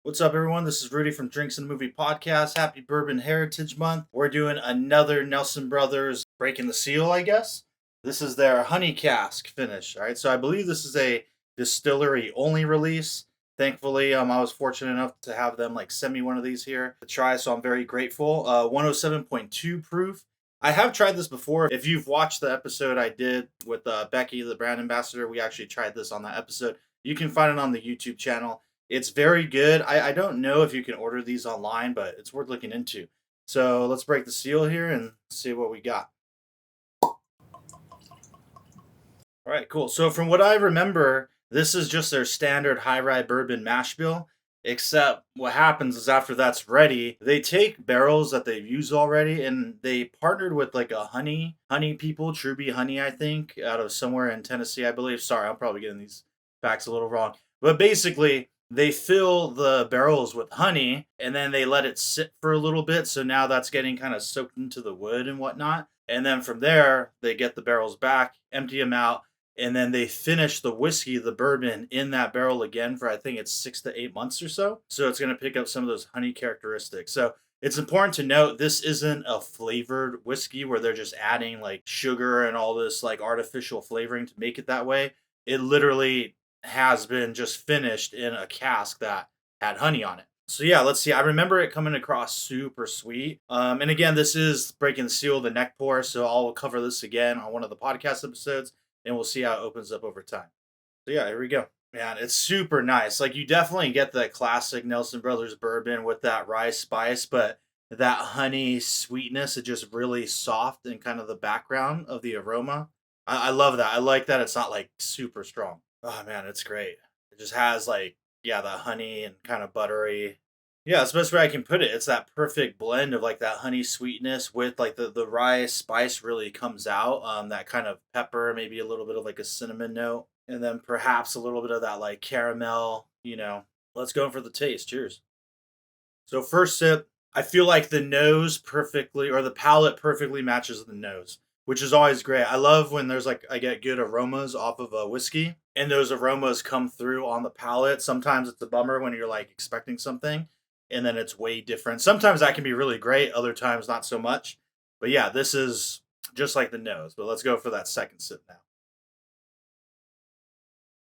What's up, everyone? This is Rudy from Drinks and Movie Podcast. Happy Bourbon Heritage Month. We're doing another Nelson Brothers breaking the seal, I guess. This is their honey cask finish. All right, so I believe this is a distillery only release. Thankfully, I was fortunate enough to have them send me one of these here to try, so I'm very grateful. 107.2 proof. I have tried this before. If you've watched the episode I did with Becky, the brand ambassador, we actually tried this on that episode. You can find it on the YouTube channel. It's very good. I don't know if you can order these online, but it's worth looking into. So let's break the seal here and see what we got. All right, cool. So from what I remember, this is just their standard high rye bourbon mash bill. Except what happens is after that's ready, they take barrels that they've used already and they partnered with a honey people, True Bee Honey, I think, out of somewhere in Tennessee, I believe. Sorry, I'm probably getting these facts a little wrong. But basically, they fill the barrels with honey and then they let it sit for a little bit. So now that's getting kind of soaked into the wood and whatnot. And then from there, they get the barrels back, empty them out, and then they finish the whiskey, the bourbon, in that barrel again for I think it's 6 to 8 months or so. So it's going to pick up some of those honey characteristics. So it's important to note this isn't a flavored whiskey where they're just adding sugar and all this artificial flavoring to make it that way. It literally has been just finished in a cask that had honey on it. So yeah, let's see. I remember it coming across super sweet. And again, this is breaking the seal, the neck pour. So I'll cover this again on one of the podcast episodes and we'll see how it opens up over time. So yeah, here we go. Man, it's super nice. You definitely get the classic Nelson Brothers bourbon with that rye spice, but that honey sweetness is just really soft in kind of the background of the aroma. I love that. I like that it's not super strong. Oh man, it's great. It just has yeah, that honey and kind of buttery. Yeah, that's the best way I can put it. It's that perfect blend of that honey sweetness with the rye spice really comes out. That kind of pepper, maybe a little bit of a cinnamon note, and then perhaps a little bit of that caramel. Let's go for the taste. Cheers. So first sip, I feel like the nose perfectly, or the palate perfectly matches the nose, which is always great. I love when there's I get good aromas off of a whiskey, and those aromas come through on the palate. Sometimes it's a bummer when you're expecting something, and then it's way different. Sometimes that can be really great, other times not so much. But yeah, this is just like the nose. But let's go for that second sip now.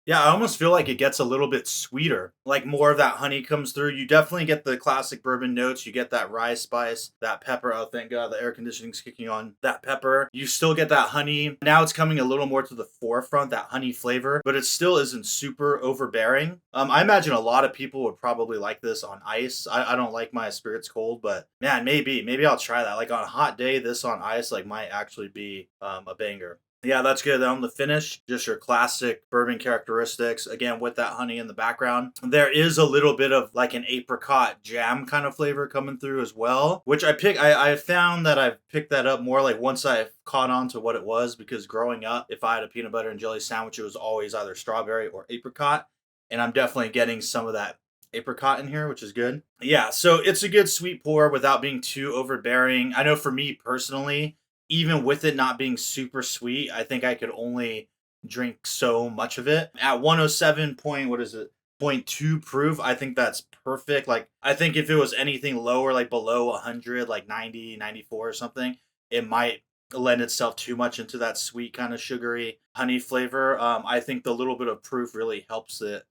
Yeah, I almost feel like it gets a little bit sweeter. More of that honey comes through. You definitely get the classic bourbon notes. You get that rye spice, that pepper. Oh, thank God, the air conditioning's kicking on. That pepper. You still get that honey. Now it's coming a little more to the forefront, that honey flavor, but it still isn't super overbearing. I imagine a lot of people would probably like this on ice. I don't like my spirits cold, but man, maybe I'll try that. On a hot day, this on ice might actually be a banger. Yeah, that's good. On the finish, just your classic bourbon characteristics. Again, with that honey in the background. There is a little bit of an apricot jam kind of flavor coming through as well, which I found that I've picked that up more once I caught on to what it was, because growing up, if I had a peanut butter and jelly sandwich, it was always either strawberry or apricot. And I'm definitely getting some of that apricot in here, which is good. Yeah, so it's a good sweet pour without being too overbearing. I know for me personally, even with it not being super sweet, I think I could only drink so much of it. At 107 point, what is it? 0.2 proof, I think that's perfect. I think if it was anything lower, below 100, 90, 94 or something, it might lend itself too much into that sweet kind of sugary honey flavor. I think the little bit of proof really helps it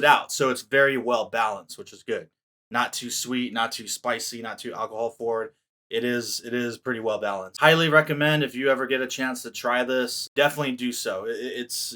out. So it's very well balanced, which is good. Not too sweet, not too spicy, not too alcohol forward. It is pretty well balanced. Highly recommend if you ever get a chance to try this, definitely do so. It's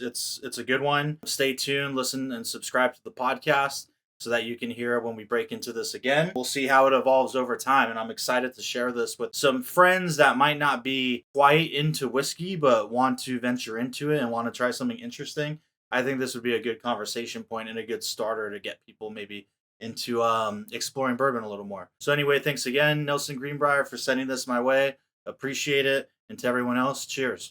a good one. Stay tuned, listen and subscribe to the podcast so that you can hear when we break into this again. We'll see how it evolves over time, and I'm excited to share this with some friends that might not be quite into whiskey but want to venture into it and want to try something interesting. I think this would be a good conversation point and a good starter to get people maybe into exploring bourbon a little more. So anyway, thanks again, Nelson Greenbrier, for sending this my way. Appreciate it. And to everyone else, cheers.